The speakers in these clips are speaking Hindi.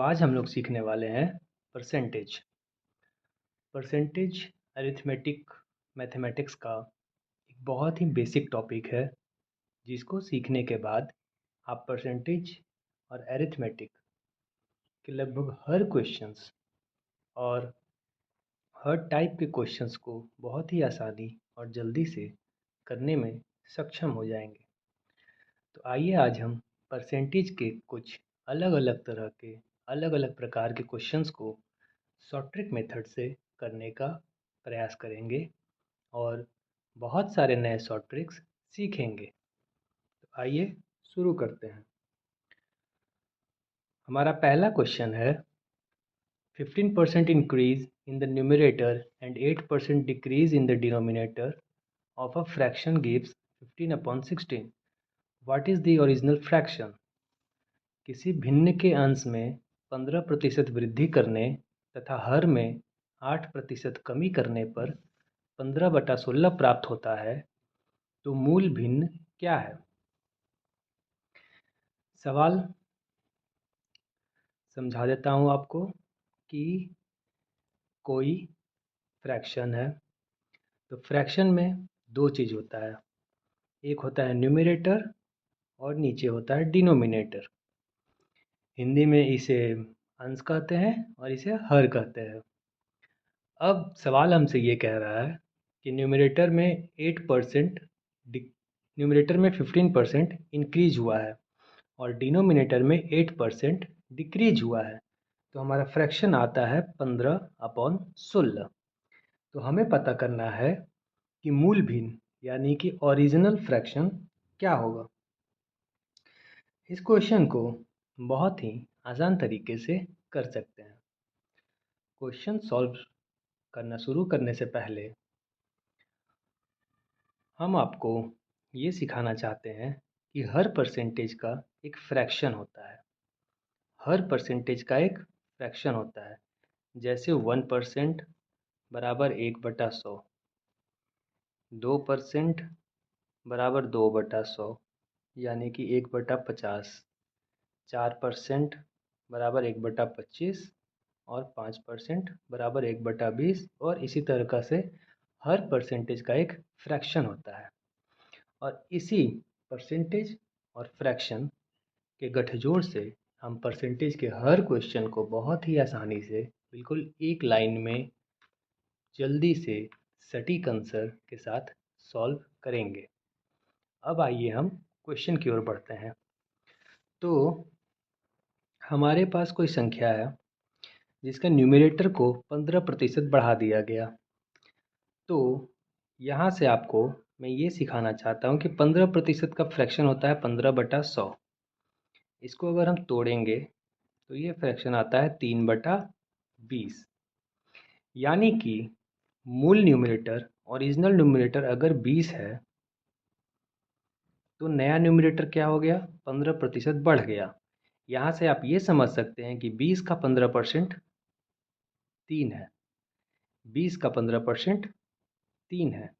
आज हम लोग सीखने वाले हैं परसेंटेज। परसेंटेज अरिथमेटिक मैथमेटिक्स का एक बहुत ही बेसिक टॉपिक है, जिसको सीखने के बाद आप परसेंटेज और अरिथमेटिक के लगभग हर क्वेश्चंस और हर टाइप के क्वेश्चंस को बहुत ही आसानी और जल्दी से करने में सक्षम हो जाएंगे। तो आइए आज हम परसेंटेज के कुछ अलग अलग तरह के अलग अलग प्रकार के क्वेश्चंस को शॉर्ट ट्रिक मेथड से करने का प्रयास करेंगे और बहुत सारे नए शॉर्ट ट्रिक्स सीखेंगे। तो आइए शुरू करते हैं। हमारा पहला क्वेश्चन है 15% increase in the numerator and 8% decrease in the denominator of a fraction gives 15 upon 16. What is the original fraction? किसी भिन्न के अंश में 15% वृद्धि करने तथा हर में 8% कमी करने पर 15/16 प्राप्त होता है, तो मूल भिन्न क्या है? सवाल समझा देता हूँ आपको कि कोई फ्रैक्शन है, तो फ्रैक्शन में दो चीज़ होता है, एक होता है न्यूमरेटर और नीचे होता है डिनोमिनेटर। हिंदी में इसे अंश कहते हैं और इसे हर कहते हैं। अब सवाल हमसे ये कह रहा है कि न्यूमरेटर में 8% न्यूमरेटर में 15% इंक्रीज हुआ है और डिनोमिनेटर में 8% डिक्रीज हुआ है, तो हमारा फ्रैक्शन आता है 15/16। तो हमें पता करना है कि मूल भिन्न यानी कि ओरिजिनल फ्रैक्शन क्या होगा। इस क्वेश्चन को बहुत ही आसान तरीके से कर सकते हैं। क्वेश्चन सॉल्व करना शुरू करने से पहले हम आपको ये सिखाना चाहते हैं कि हर परसेंटेज का एक फ्रैक्शन होता है। हर परसेंटेज का एक फ्रैक्शन होता है, जैसे 1% बराबर 1/100, 2% बराबर 2/100 यानी कि 1/50, 4% बराबर 1/25 और 5% बराबर 1/20 और इसी तरह से हर परसेंटेज का एक फ्रैक्शन होता है। और इसी परसेंटेज और फ्रैक्शन के गठजोड़ से हम परसेंटेज के हर क्वेश्चन को बहुत ही आसानी से बिल्कुल एक लाइन में जल्दी से सटीक आंसर के साथ सॉल्व करेंगे। अब आइए हम क्वेश्चन की ओर बढ़ते हैं। तो हमारे पास कोई संख्या है जिसका न्यूमरेटर को 15% बढ़ा दिया गया। तो यहाँ से आपको मैं ये सिखाना चाहता हूँ कि 15% का फ्रैक्शन होता है 15/100। इसको अगर हम तोड़ेंगे तो ये फ्रैक्शन आता है 3/20। यानी कि मूल न्यूमरेटर ओरिजिनल न्यूमरेटर अगर 20 है, तो नया न्यूमरेटर क्या हो गया? 15% बढ़ गया। यहाँ से आप ये समझ सकते हैं कि 20 का 15% 3 है, 20 का 15% 3 है।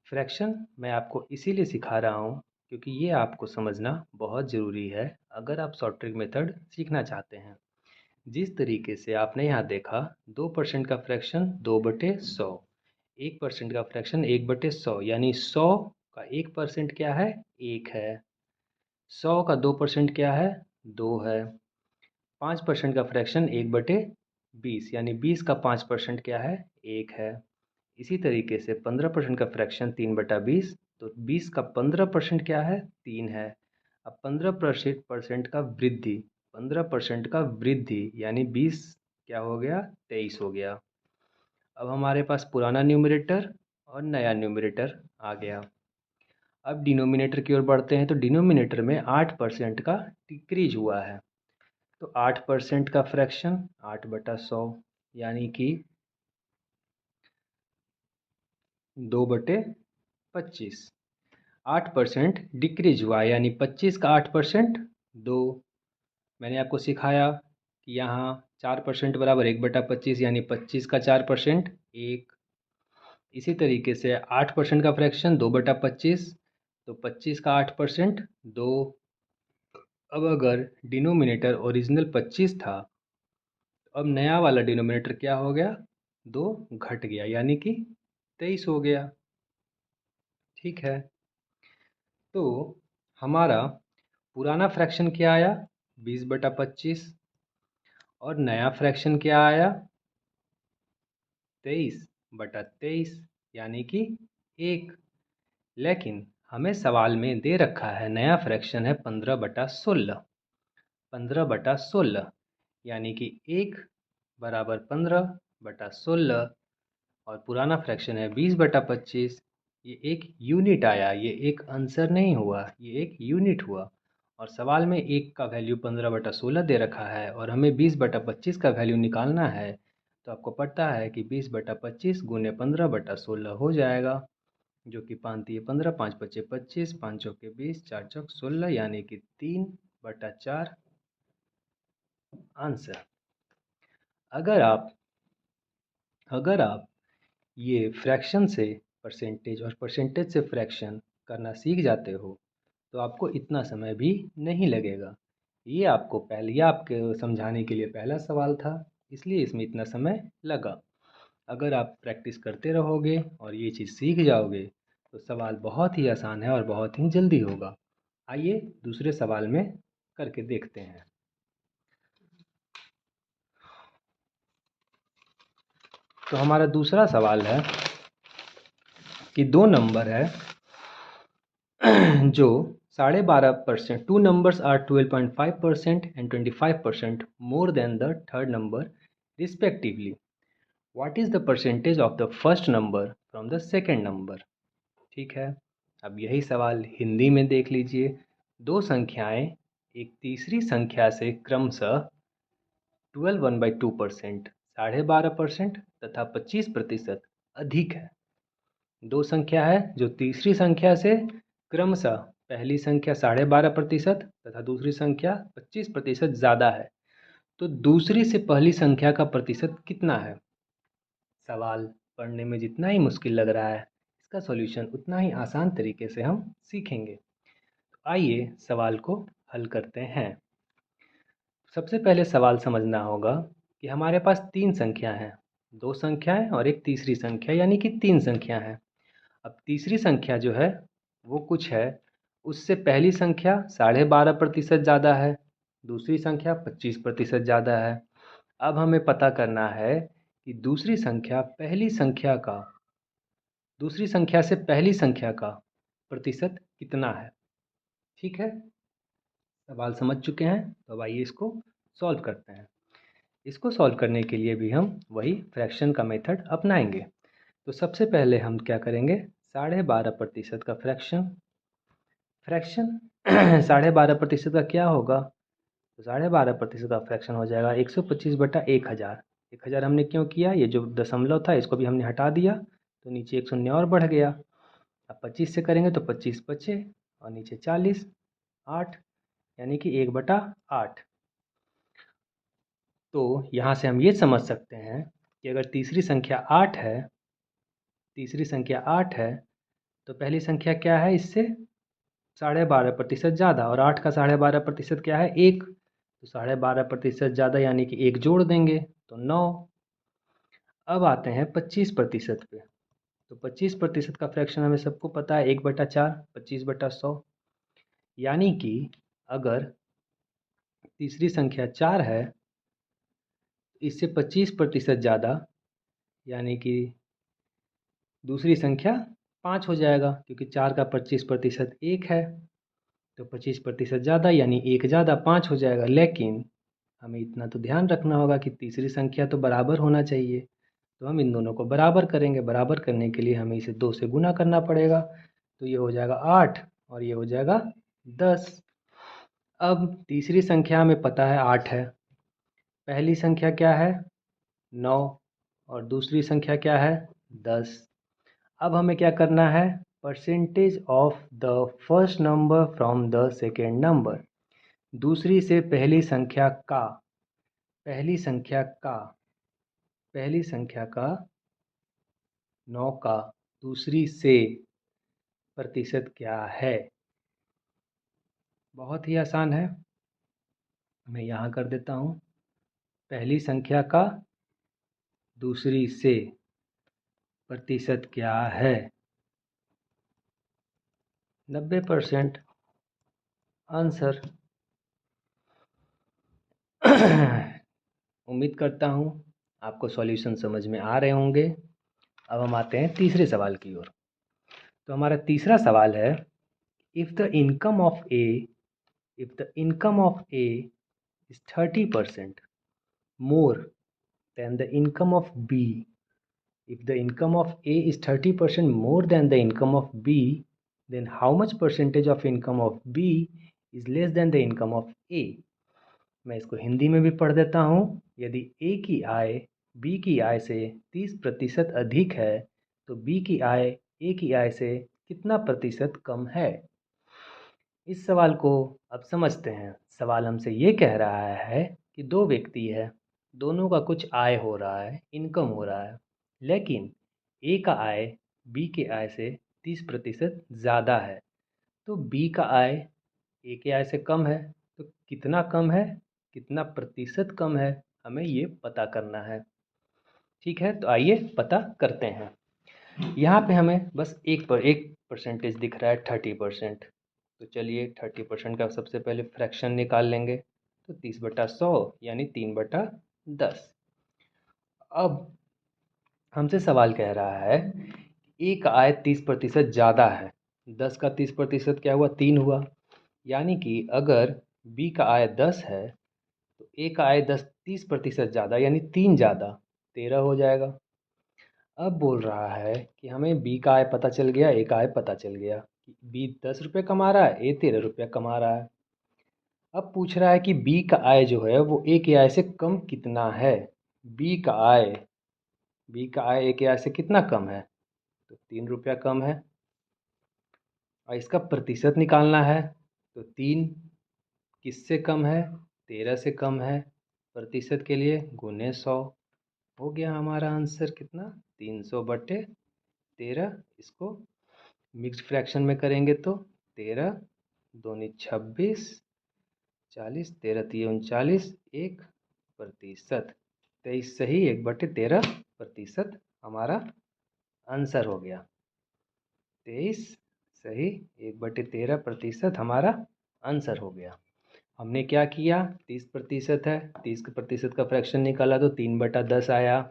फ्रैक्शन मैं आपको इसीलिए सिखा रहा हूँ क्योंकि ये आपको समझना बहुत ज़रूरी है अगर आप शॉर्ट ट्रिक मेथड सीखना चाहते हैं। जिस तरीके से आपने यहाँ देखा 2% का फ्रैक्शन 2/100, 1% का फ्रैक्शन 1/100 यानी 100 का 1% क्या है? 1 है। 100 का 2% क्या है? 2 है। 5% का फ्रैक्शन 1/20 यानी 20 का 5% क्या है? 1 है। इसी तरीके से 15% का फ्रैक्शन 3/20, तो 20 का 15% क्या है? 3 है। अब 15% का वृद्धि, 15% का वृद्धि यानी 20 क्या हो गया? 23 हो गया। अब हमारे पास पुराना न्यूमरेटर और नया न्यूमरेटर आ गया। अब डिनोमिनेटर की ओर बढ़ते हैं, तो डिनोमिनेटर में 8% का डिक्रीज हुआ है। तो 8% का फ्रैक्शन 8/100 यानी कि 2/25। 8% डिक्रीज हुआ यानी 25 का 8% 2। मैंने आपको सिखाया कि यहाँ 4% बराबर 1/25 यानी 25 का 4% 1। इसी तरीके से 8% का फ्रैक्शन 2/25, तो 25 का 8% 2। अब अगर डिनोमिनेटर ओरिजिनल 25 था, तो अब नया वाला डिनोमिनेटर क्या हो गया, 2 घट गया, यानी कि 23 हो गया। ठीक है, तो हमारा पुराना फ्रैक्शन क्या आया, 20/25, और नया फ्रैक्शन क्या आया, 23/23, यानी कि 1। लेकिन हमें सवाल में दे रखा है नया फ्रैक्शन है 15/16, 15/16, यानी कि 1 बराबर 15/16, और पुराना फ्रैक्शन है 20/25। ये एक यूनिट आया, ये एक आंसर नहीं हुआ, ये एक यूनिट हुआ। और सवाल में 1 का वैल्यू 15/16 दे रखा है और हमें 20/25 का वैल्यू निकालना है। तो आपको पता है कि 20/25 गुने 15/16 हो जाएगा, जो कि 5 तिये 15, 5 पच्चे 25, 5 चौके 20, 4 चौक 16, यानी कि 3/4 आंसर। अगर आप अगर आप ये फ्रैक्शन से परसेंटेज और परसेंटेज से फ्रैक्शन करना सीख जाते हो, तो आपको इतना समय भी नहीं लगेगा। ये आपके समझाने के लिए पहला सवाल था, इसलिए इसमें इतना समय लगा। अगर आप प्रैक्टिस करते रहोगे और ये चीज़ सीख जाओगे, तो सवाल बहुत ही आसान है और बहुत ही जल्दी होगा। आइए दूसरे सवाल में करके देखते हैं। तो हमारा दूसरा सवाल है कि दो नंबर है जो 12.5%, two numbers are 12.5% and 25% more than the third number respectively. What is the percentage of the first number from the second number? ठीक है, अब यही सवाल हिंदी में देख लीजिए। दो संख्याएं एक तीसरी संख्या से क्रमशः 12.1/2%, 12.5% तथा 25% अधिक है। दो संख्या है जो तीसरी संख्या से क्रमशः पहली संख्या 12.5% तथा दूसरी संख्या 25% ज़्यादा है, तो दूसरी से पहली संख्या का प्रतिशत कितना है। सवाल पढ़ने में जितना ही मुश्किल लग रहा है, इसका सॉल्यूशन उतना ही आसान तरीके से हम सीखेंगे। तो आइए सवाल को हल करते हैं। सबसे पहले सवाल समझना होगा कि हमारे पास तीन संख्या हैं, दो संख्याएं और एक तीसरी संख्या, यानी कि तीन संख्या हैं। अब तीसरी संख्या जो है वो कुछ है, उससे पहली संख्या 12.5% ज़्यादा है, दूसरी संख्या 25% ज़्यादा है। अब हमें पता करना है कि दूसरी संख्या से पहली संख्या का प्रतिशत कितना है। ठीक है, सवाल समझ चुके हैं, तो अब आइए इसको सॉल्व करते हैं। इसको सॉल्व करने के लिए भी हम वही फ्रैक्शन का मेथड अपनाएंगे। तो सबसे पहले हम क्या करेंगे, 12.5% का फ्रैक्शन 12.5% का क्या होगा, तो 12.5% का फ्रैक्शन हो जाएगा 125/1000। 1000 हमने क्यों किया, ये जो दशमलव था इसको भी हमने हटा दिया, तो नीचे एक शून्य और बढ़ गया। अब 25 से करेंगे तो 25 बचे और नीचे 40, 8, यानी कि 1/8। तो यहाँ से हम ये समझ सकते हैं कि अगर तीसरी संख्या 8 है, तो पहली संख्या क्या है इससे 12.5% ज़्यादा, और 8 का 12.5% क्या है, 1। तो 12.5% ज़्यादा यानी कि 1 जोड़ देंगे तो 9। अब आते हैं 25% पे। तो 25% का फ्रैक्शन हमें सबको पता है 1/4, 25/100, यानी कि अगर तीसरी संख्या 4 है, इससे 25% ज़्यादा, यानी कि दूसरी संख्या 5 हो जाएगा, क्योंकि 4 का 25% 1 है। तो 25% ज़्यादा यानी 1 ज़्यादा 5 हो जाएगा। लेकिन हमें इतना तो ध्यान रखना होगा कि तीसरी संख्या तो बराबर होना चाहिए, तो हम इन दोनों को बराबर करेंगे। बराबर करने के लिए हमें इसे 2 से गुना करना पड़ेगा, तो ये हो जाएगा 8 और ये हो जाएगा 10। अब तीसरी संख्या हमें पता है 8 है, पहली संख्या क्या है 9, और दूसरी संख्या क्या है 10। अब हमें क्या करना है, percentage of the first number from the second number. दूसरी से पहली संख्या का 9 का दूसरी से प्रतिशत क्या है। बहुत ही आसान है, मैं यहाँ कर देता हूँ पहली संख्या का दूसरी से प्रतिशत क्या है 90% आंसर। उम्मीद करता हूँ आपको सॉल्यूशन समझ में आ रहे होंगे। अब हम आते हैं तीसरे सवाल की ओर। तो हमारा तीसरा सवाल है if the income of A is 30% more than the income of B, if the income of A is 30% more than the income of B, then how much percentage of income of B is less than the income of A? मैं इसको हिंदी में भी पढ़ देता हूँ। यदि A की आय B की आय से 30% अधिक है तो B की आय A की आय से कितना प्रतिशत कम है। इस सवाल को अब समझते हैं। सवाल हमसे ये कह रहा है कि दो व्यक्ति है, दोनों का कुछ आय हो रहा है, इनकम हो रहा है, लेकिन ए का आय बी के आय से 30% ज़्यादा है, तो बी का आय ए के आय से कम है। तो कितना कम है, कितना प्रतिशत कम है, हमें ये पता करना है। ठीक है, तो आइए पता करते हैं। यहाँ पे हमें बस एक परसेंटेज दिख रहा है 30%। तो चलिए 30% का सबसे पहले फ्रैक्शन निकाल लेंगे। तो 30/100 यानी 3/10। अब हमसे सवाल कह रहा है ए का आय 30% ज़्यादा है। 10 का 30% क्या हुआ, 3 हुआ। यानी कि अगर बी का आय 10 है तो ए का आय 30% ज़्यादा यानी 3 ज़्यादा 13 हो जाएगा। अब बोल रहा है कि हमें बी का आय पता चल गया, ए का आय पता चल गया। बी 10 रुपये कमा रहा है, ए 13 रुपये कमा रहा है। अब पूछ रहा है कि बी का आय जो है वो ए के आय से कम कितना है। बी का आय ए के आय से कितना कम है, तो 3 रुपया कम है। और इसका प्रतिशत निकालना है तो 3 किससे कम है, 13 से कम है। प्रतिशत के लिए गुने 100 हो गया हमारा आंसर कितना, 300/13। इसको मिक्स्ड फ्रैक्शन में करेंगे तो 13 दूनी 26, 40, 13 तिये 39, 1%। 23 सही 1/13% हमारा आंसर हो गया। 23 सही 1/13% हमारा आंसर हो गया। हमने क्या किया, 30% है, 30% का फ्रैक्शन निकाला तो 3/10 आया।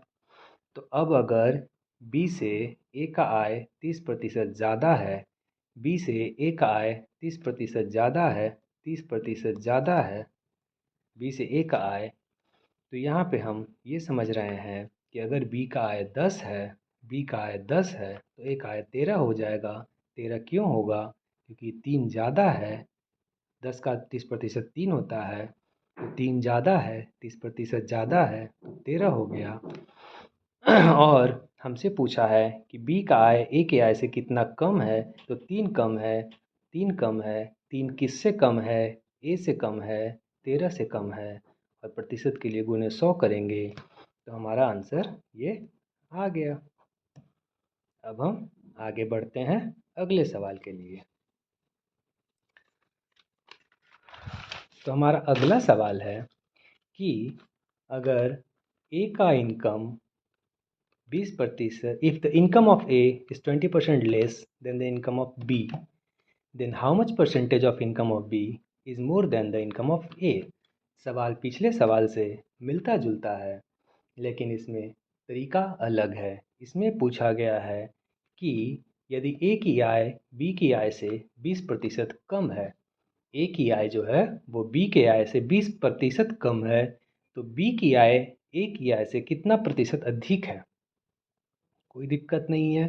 तो अब अगर बी से ए का आय 30% ज़्यादा है, बी से ए का आय 30% ज़्यादा है, 30% ज़्यादा है बी से ए का आय, तो यहाँ पे हम ये समझ रहे हैं कि अगर बी का आय 10 है, बी का आय 10 है तो ए का आय 13 हो जाएगा। 13 क्यों होगा, क्योंकि 3 ज़्यादा है। 10 का 30% 3 होता है, तो 3 ज़्यादा है, 30% ज़्यादा है तो 13 हो गया। और हमसे पूछा है कि बी का आय ए के आय से कितना कम है, तो 3 कम है, 3 कम है। 3 किससे कम है, ए से कम है, 13 से कम है। और प्रतिशत के लिए गुने 100 करेंगे तो हमारा आंसर ये आ गया। अब हम आगे बढ़ते हैं अगले सवाल के लिए। तो हमारा अगला सवाल है कि अगर ए का income 20%, if the income of A is 20% less than the income of B, then how much percentage of income of B is more than the income of A? सवाल पिछले सवाल से मिलता जुलता है, लेकिन इसमें तरीका अलग है। इसमें पूछा गया है कि यदि A की आय B की आय से 20% कम है, A की आय जो है वो B के आय से 20% कम है, तो B की आय A की आय से कितना प्रतिशत अधिक है। कोई दिक्कत नहीं है।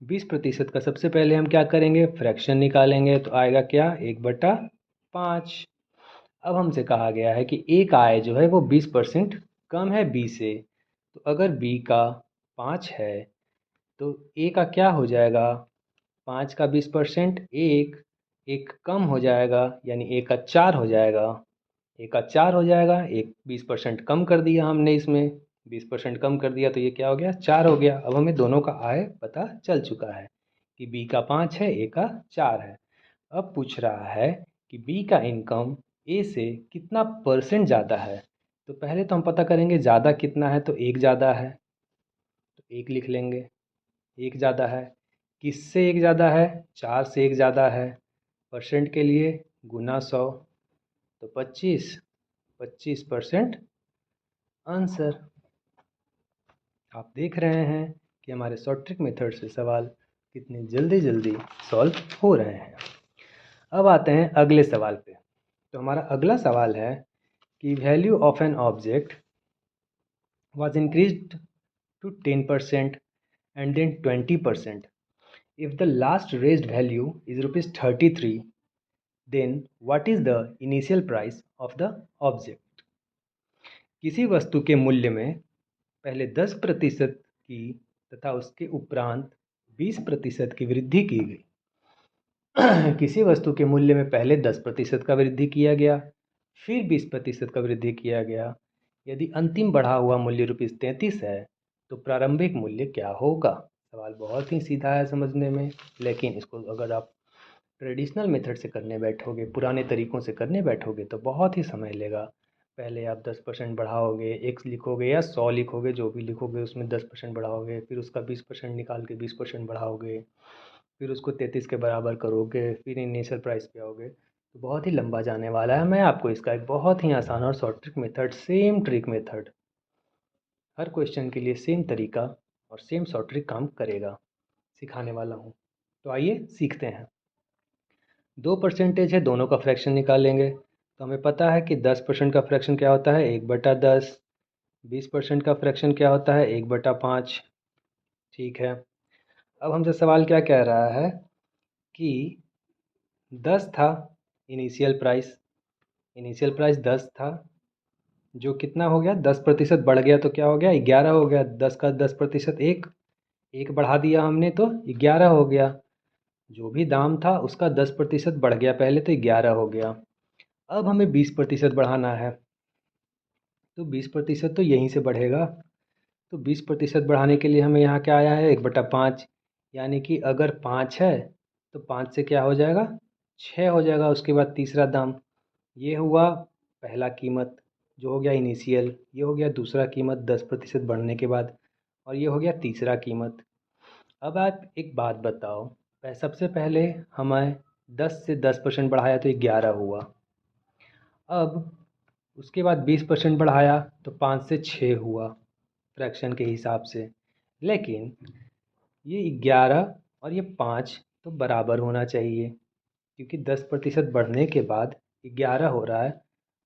20% का सबसे पहले हम क्या करेंगे, फ्रैक्शन निकालेंगे तो आएगा क्या, 1/5। अब हमसे कहा गया है कि ए का आय जो है वो 20% कम है बी से, तो अगर बी का 5 है तो ए का क्या हो जाएगा, 5 का 20% एक, एक कम हो जाएगा यानी ए का 4 हो जाएगा। ए का 4 हो जाएगा, एक 20% कम कर दिया हमने, इसमें 20% कम कर दिया तो ये क्या हो गया, 4 हो गया। अब हमें दोनों का आय पता चल चुका है कि बी का 5 है, ए का 4 है। अब पूछ रहा है कि बी का इनकम ए से कितना परसेंट ज़्यादा है। तो पहले तो हम पता करेंगे ज़्यादा कितना है, तो एक ज़्यादा है तो एक लिख लेंगे, एक ज़्यादा है। किससे एक ज़्यादा है? 4 से एक ज़्यादा है। परसेंट के लिए गुना 100, तो 25, 25% आंसर। आप देख रहे हैं कि हमारे शॉर्ट ट्रिक मेथड से सवाल कितनी जल्दी जल्दी सॉल्व हो रहे हैं। अब आते हैं अगले सवाल पे। तो हमारा अगला सवाल है कि value of an object was increased to 10% and then 20%. If the last raised value is rupees 33, then what is the initial price of the object? किसी वस्तु के मूल्य में पहले 10% की तथा उसके उपरांत 20% की वृद्धि की गई। किसी वस्तु के मूल्य में पहले 10% का वृद्धि किया गया, फिर 20% का वृद्धि किया गया। यदि अंतिम बढ़ा हुआ मूल्य रुपीस 33 है तो प्रारंभिक मूल्य क्या होगा? सवाल बहुत ही सीधा है समझने में, लेकिन इसको अगर आप ट्रेडिशनल मेथड से करने बैठोगे, पुराने तरीक़ों से करने बैठोगे तो बहुत ही समय लेगा। पहले आप 10% बढ़ाओगे, x लिखोगे या 100 लिखोगे, जो भी लिखोगे उसमें 10% बढ़ाओगे, फिर उसका 20% निकाल के 20% बढ़ाओगे, फिर उसको 33 के बराबर करोगे, फिर इनिशियल प्राइस पे आओगे। तो बहुत ही लंबा जाने वाला है। मैं आपको इसका एक बहुत ही आसान और short trick method, same trick method, हर क्वेश्चन के लिए सेम तरीका और सेम शॉर्ट ट्रिक काम करेगा, सिखाने वाला हूँ। तो आइए सीखते हैं। 2% है, दोनों का फ्रैक्शन निकालेंगे। तो हमें पता है कि 10% का फ्रैक्शन क्या होता है? 1/10। 20% का फ्रैक्शन क्या होता है? 1/5। ठीक है। अब हमसे सवाल क्या कह रहा है कि 10 था इनिशियल प्राइस 10 था, जो कितना हो गया? 10% बढ़ गया तो क्या हो गया? 11 हो गया। 10 का 10% एक बढ़ा दिया हमने तो 11 हो गया। जो भी दाम था उसका 10% बढ़ गया पहले, तो 11 हो गया। अब हमें 20% बढ़ाना है, तो 20% तो यहीं से बढ़ेगा। तो 20% बढ़ाने के लिए हमें यहाँ क्या आया है? 1/5। यानी कि अगर 5 है तो 5 से क्या हो जाएगा? 6 हो जाएगा। उसके बाद तीसरा दाम, ये हुआ पहला कीमत जो हो गया इनिशियल, ये हो गया दूसरा कीमत 10% बढ़ने के बाद, और ये हो गया तीसरा कीमत। अब आप एक बात बताओ, सबसे पहले हमें 10 से 10% बढ़ाया तो 11 हुआ। अब उसके बाद 20% बढ़ाया तो 5 से 6 हुआ फ्रैक्शन के हिसाब से। लेकिन ये 11 और ये 5 तो बराबर होना चाहिए, क्योंकि 10% बढ़ने के बाद 11 हो रहा है,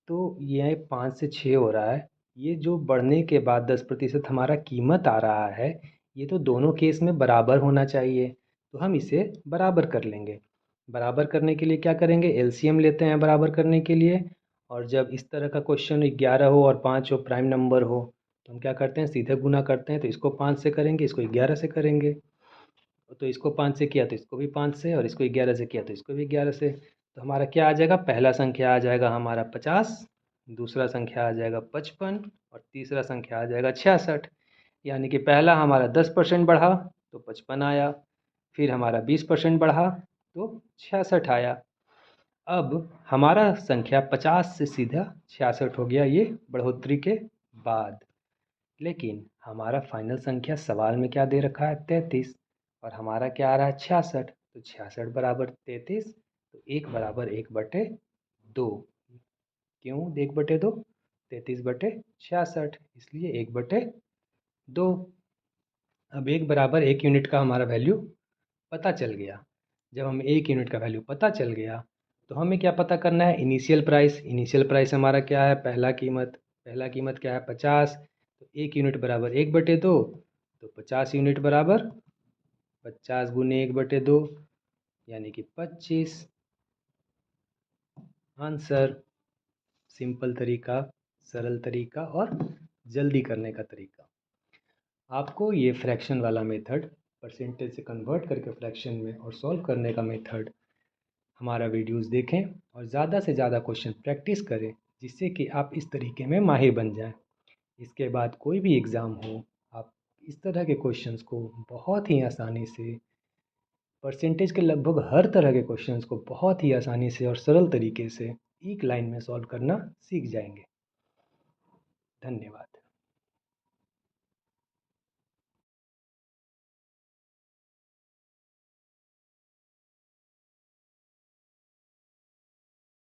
तो ये 5 से 6 हो रहा है। ये जो बढ़ने के बाद 10% हमारा कीमत आ रहा है, ये तो दोनों केस में बराबर होना चाहिए। तो हम इसे बराबर कर लेंगे। बराबर करने के लिए क्या करेंगे? एलसीएम लेते हैं बराबर करने के लिए। और जब इस तरह का क्वेश्चन 11 हो और 5 हो, प्राइम नंबर हो, तो हम क्या करते हैं? सीधे गुना करते हैं। तो इसको 5 से करेंगे, इसको 11 से करेंगे। तो इसको 5 से किया तो इसको भी 5 से, और इसको 11 से किया तो इसको भी 11 से। तो हमारा क्या आ जाएगा? पहला संख्या आ जाएगा हमारा 50, दूसरा संख्या आ जाएगा 55, और तीसरा संख्या आ जाएगा 66। यानी कि पहला हमारा 10% बढ़ा तो 55 आया, फिर हमारा 20% बढ़ा तो 66 आया। अब हमारा संख्या 50 से सीधा 66 हो गया, ये बढ़ोतरी के बाद। लेकिन हमारा फाइनल संख्या सवाल में क्या दे रखा है? 33, और हमारा क्या आ रहा है? 66। तो 66 बराबर 33, तो 1 बराबर 1/2। क्यों 1/2? 33/66, इसलिए 1/2। अब 1 बराबर 1 यूनिट का हमारा वैल्यू पता चल गया। जब हमें 1 यूनिट का वैल्यू पता चल गया तो हमें क्या पता करना है? इनिशियल प्राइस हमारा क्या है? पहला कीमत क्या है? 50। तो 1 यूनिट बराबर 1/2, तो 50 यूनिट बराबर 50 गुने 1/2, यानी कि 25। आंसर। सिंपल तरीका, सरल तरीका और जल्दी करने का तरीका। आपको ये फ्रैक्शन वाला मेथड, परसेंटेज से कन्वर्ट करके फ्रैक्शन में और सॉल्व करने का मेथड, हमारा वीडियोस देखें और ज़्यादा से ज़्यादा क्वेश्चन प्रैक्टिस करें, जिससे कि आप इस तरीके में माहिर बन जाएं। इसके बाद कोई भी एग्ज़ाम हो, आप इस तरह के क्वेश्चंस को बहुत ही आसानी से, परसेंटेज के लगभग हर तरह के क्वेश्चंस को बहुत ही आसानी से और सरल तरीके से एक लाइन में सॉल्व करना सीख जाएंगे। धन्यवाद।